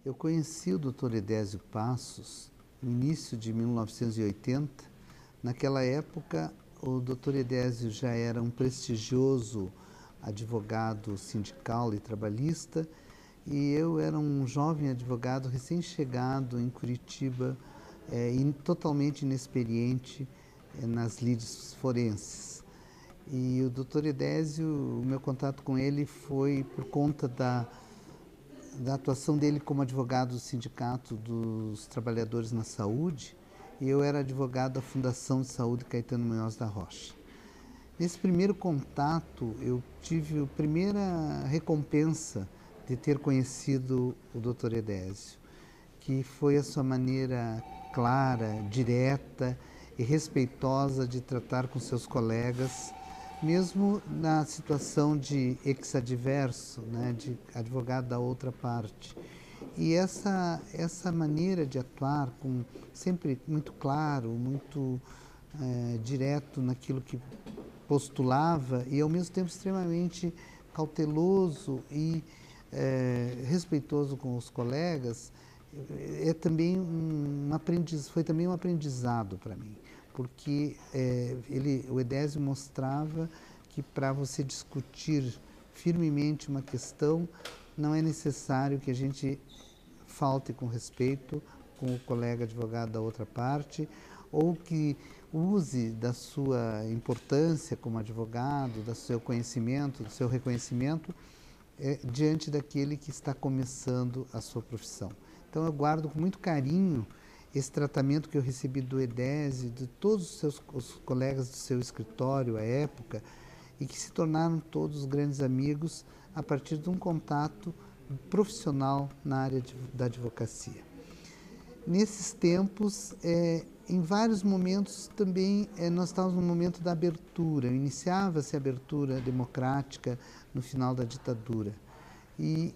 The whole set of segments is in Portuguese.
Eu conheci o Dr. Edésio Passos no início de 1980. Naquela época, o Dr. Edésio já era um prestigioso advogado sindical e trabalhista, e eu era um jovem advogado recém-chegado em Curitiba, totalmente inexperiente nas lides forenses. E o Dr. Edésio, o meu contato com ele foi por conta da atuação dele como advogado do Sindicato dos Trabalhadores na Saúde, e eu era advogado da Fundação de Saúde Caetano Munhoz da Rocha. Nesse primeiro contato, eu tive a primeira recompensa de ter conhecido o Dr. Edésio, que foi a sua maneira clara, direta e respeitosa de tratar com seus colegas, mesmo na situação de ex-adverso, né, de advogado da outra parte. E essa maneira de atuar, sempre muito claro, muito direto naquilo que postulava, e ao mesmo tempo extremamente cauteloso e respeitoso com os colegas, foi também um aprendizado para mim, porque o Edésio mostrava que para você discutir firmemente uma questão, não é necessário que a gente falte com respeito com o colega advogado da outra parte, ou que use da sua importância como advogado, do seu conhecimento, do seu reconhecimento, diante daquele que está começando a sua profissão. Então eu guardo com muito carinho esse tratamento que eu recebi do Edésio, de todos os colegas do seu escritório à época, e que se tornaram todos grandes amigos a partir de um contato profissional na área da advocacia. Nesses tempos, em vários momentos também, nós estávamos no momento da abertura, iniciava-se a abertura democrática no final da ditadura. E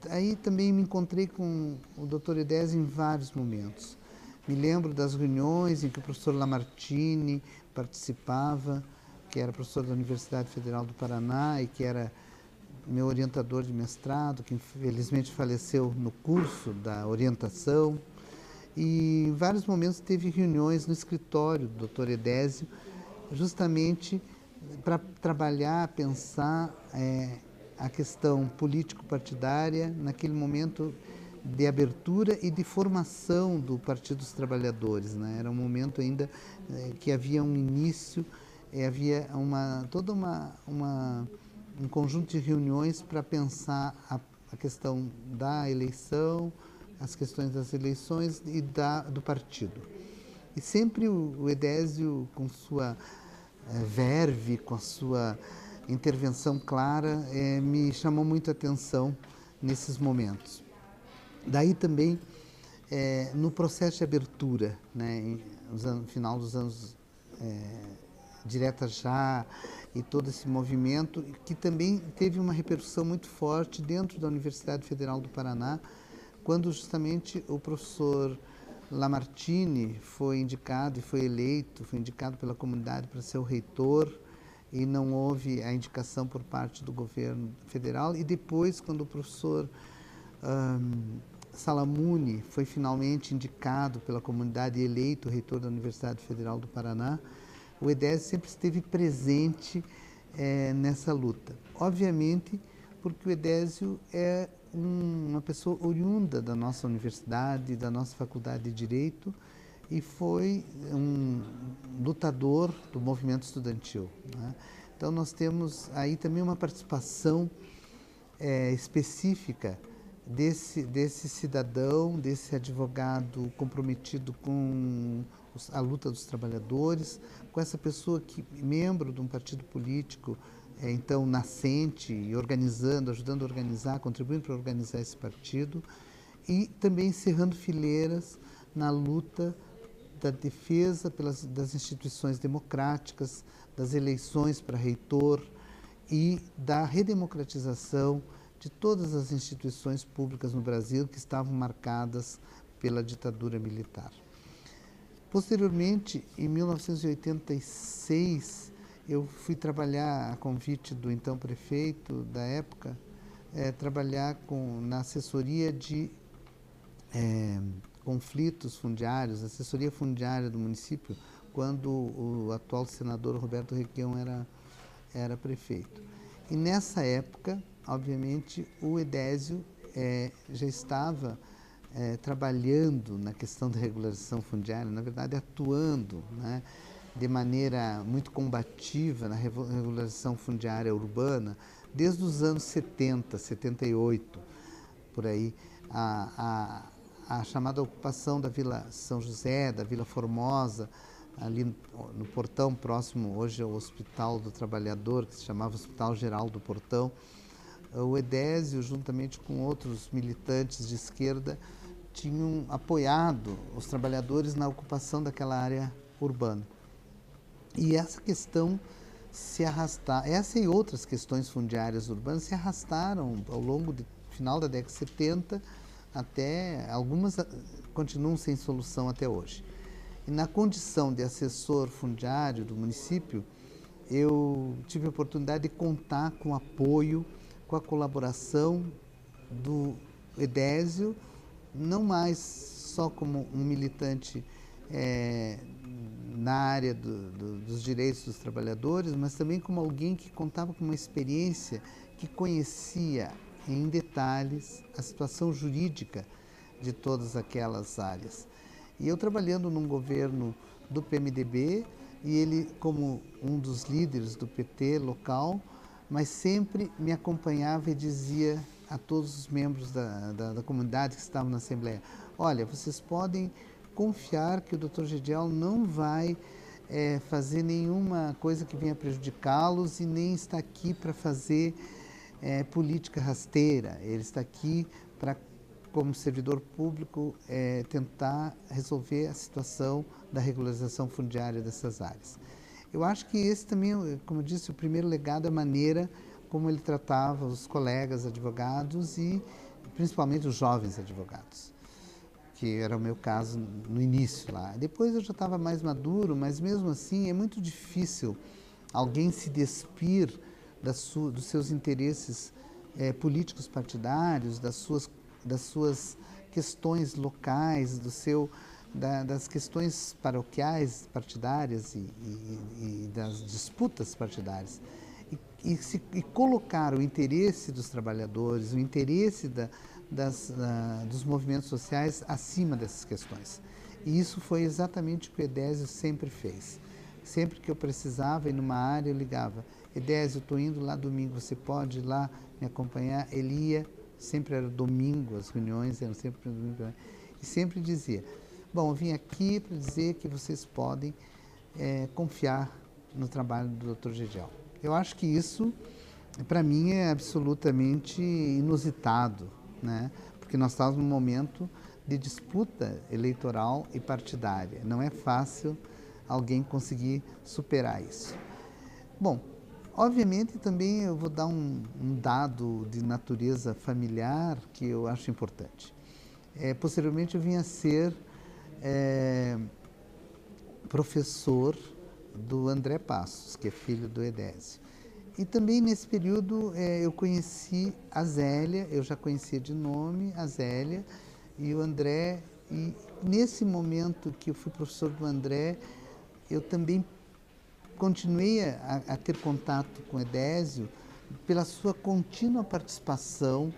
aí também me encontrei com o Dr. Edésio em vários momentos. Me lembro das reuniões em que o professor Lamartine participava, que era professor da Universidade Federal do Paraná e que era meu orientador de mestrado, que infelizmente faleceu no curso da orientação. E em vários momentos teve reuniões no escritório do Dr. Edésio, justamente para trabalhar, pensar a questão político-partidária naquele momento de abertura e de formação do Partido dos Trabalhadores, né? Era um momento ainda que havia um início, havia um conjunto de reuniões para pensar a questão da eleição, as questões das eleições e do partido. E sempre o Edésio, com sua verve, com a sua intervenção clara, me chamou muito a atenção nesses momentos. Daí também, no processo de abertura, né, no final dos anos Direta Já e todo esse movimento, que também teve uma repercussão muito forte dentro da Universidade Federal do Paraná, quando justamente o professor Lamartine foi indicado e foi indicado pela comunidade para ser o reitor, e não houve a indicação por parte do governo federal. E depois, quando o professor Salamuni foi finalmente indicado pela comunidade e eleito reitor da Universidade Federal do Paraná, o Edésio sempre esteve presente nessa luta. Obviamente, porque o Edésio é uma pessoa oriunda da nossa universidade, da nossa faculdade de Direito, e foi um lutador do movimento estudantil, né? Então nós temos aí também uma participação específica desse cidadão, desse advogado comprometido com a luta dos trabalhadores, com essa pessoa que membro de um partido político, então nascente, e organizando, ajudando a organizar, contribuindo para organizar esse partido, e também encerrando fileiras na luta da defesa das instituições democráticas, das eleições para reitor e da redemocratização de todas as instituições públicas no Brasil que estavam marcadas pela ditadura militar. Posteriormente, em 1986, eu fui trabalhar, a convite do então prefeito da época, trabalhar na assessoria de conflitos fundiários, assessoria fundiária do município, quando o atual senador Roberto Requião era prefeito. E nessa época, obviamente, o Edésio já estava trabalhando na questão da regularização fundiária, na verdade atuando, né, de maneira muito combativa na regularização fundiária urbana, desde os anos 70, 78, por aí, a chamada ocupação da Vila São José, da Vila Formosa, ali no Portão, próximo hoje ao Hospital do Trabalhador, que se chamava Hospital Geral do Portão. O Edésio, juntamente com outros militantes de esquerda, tinham apoiado os trabalhadores na ocupação daquela área urbana. E essa questão se arrastar, essa e outras questões fundiárias urbanas se arrastaram ao longo do final da década de 70, até algumas continuam sem solução até hoje. E na condição de assessor fundiário do município, eu tive a oportunidade de contar com o apoio, com a colaboração do Edésio, não mais só como um militante na área dos direitos dos trabalhadores, mas também como alguém que contava com uma experiência, que conhecia em detalhes a situação jurídica de todas aquelas áreas. E eu trabalhando num governo do PMDB, e ele como um dos líderes do PT local, mas sempre me acompanhava e dizia a todos os membros da comunidade que estavam na Assembleia: olha, vocês podem confiar que o Dr. Gediel não vai fazer nenhuma coisa que venha prejudicá-los e nem está aqui para fazer política rasteira. Ele está aqui para, como servidor público, tentar resolver a situação da regularização fundiária dessas áreas. Eu acho que esse também, como eu disse, o primeiro legado é a maneira como ele tratava os colegas advogados e principalmente os jovens advogados, que era o meu caso no início lá. Depois eu já estava mais maduro, mas mesmo assim é muito difícil alguém se despir dos seus interesses políticos partidários, das suas questões locais, das questões paroquiais partidárias e das disputas partidárias. E colocar o interesse dos trabalhadores, o interesse dos movimentos sociais acima dessas questões. E isso foi exatamente o que o Edésio sempre fez. Sempre que eu precisava ir numa área, eu ligava: Edésio, eu estou indo lá domingo, você pode ir lá me acompanhar? Ele ia, sempre era domingo, as reuniões eram sempre domingo, e sempre dizia: bom, eu vim aqui para dizer que vocês podem confiar no trabalho do Dr. Gediel. Eu acho que isso, para mim, é absolutamente inusitado, né? Porque nós estamos num momento de disputa eleitoral e partidária. Não é fácil alguém conseguir superar isso. Bom, obviamente também eu vou dar um dado de natureza familiar que eu acho importante. Posteriormente eu vim a ser professor do André Passos, que é filho do Edésio. E também nesse período eu conheci a Zélia, eu já conhecia de nome a Zélia e o André, e nesse momento que eu fui professor do André, eu também continuei a ter contato com o Edésio pela sua contínua participação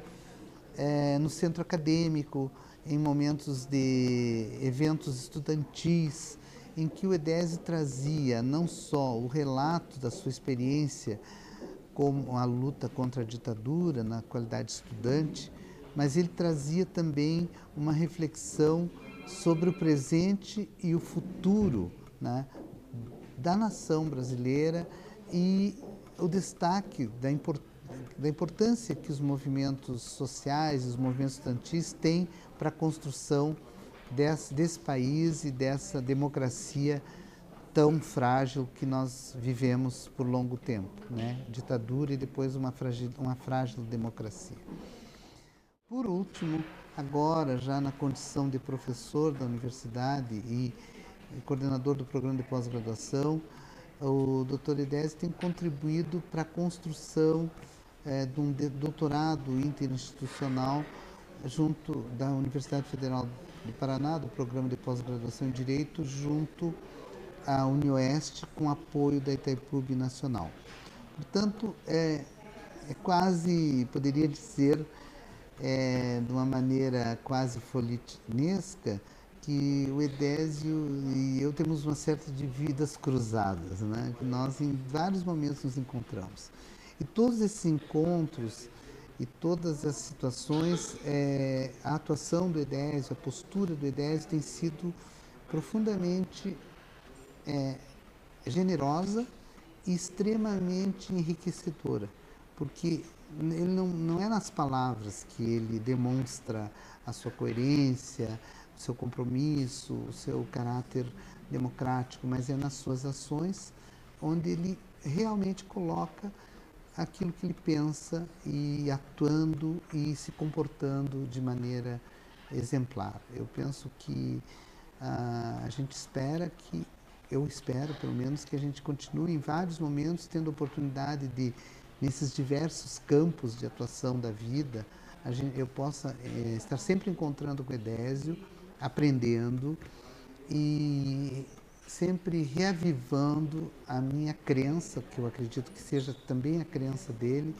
no centro acadêmico, em momentos de eventos estudantis, em que o Edésio trazia não só o relato da sua experiência como a luta contra a ditadura na qualidade de estudante, mas ele trazia também uma reflexão sobre o presente e o futuro, né, da nação brasileira e o destaque da importância que os movimentos sociais, os movimentos estudantis têm para a construção desse país e dessa democracia tão frágil que nós vivemos por longo tempo, né? Ditadura e depois uma frágil democracia. Por último, agora já na condição de professor da universidade e coordenador do programa de pós-graduação, o Dr. Edésio tem contribuído para a construção de um doutorado interinstitucional junto da Universidade Federal do Paraná, do Programa de Pós-Graduação em Direito, junto à UniOeste, com apoio da Itaipu Binacional. Portanto, é quase, poderia dizer, de uma maneira quase folhetinesca, que o Edésio e eu temos uma certa de vidas cruzadas, né? Que nós em vários momentos nos encontramos. E todos esses encontros e todas as situações, a atuação do Edésio, a postura do Edésio tem sido profundamente generosa e extremamente enriquecedora, porque ele não é nas palavras que ele demonstra a sua coerência, o seu compromisso, o seu caráter democrático, mas é nas suas ações onde ele realmente coloca aquilo que ele pensa e atuando e se comportando de maneira exemplar. Eu penso que a gente espera que, eu espero pelo menos, que a gente continue em vários momentos tendo oportunidade de, nesses diversos campos de atuação da vida, eu possa estar sempre encontrando com o Edésio, aprendendo e sempre reavivando a minha crença, que eu acredito que seja também a crença dele,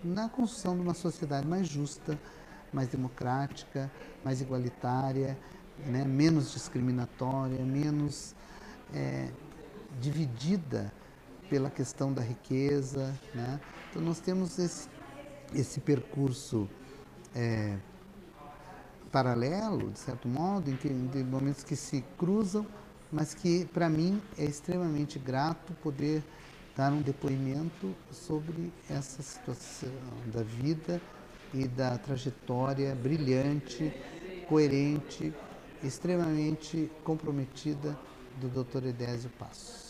na construção de uma sociedade mais justa, mais democrática, mais igualitária, né, menos discriminatória, menos dividida pela questão da riqueza, né? Então nós temos esse percurso paralelo, de certo modo, em momentos que se cruzam, mas que para mim é extremamente grato poder dar um depoimento sobre essa situação da vida e da trajetória brilhante, coerente, extremamente comprometida do Dr. Edésio Passos.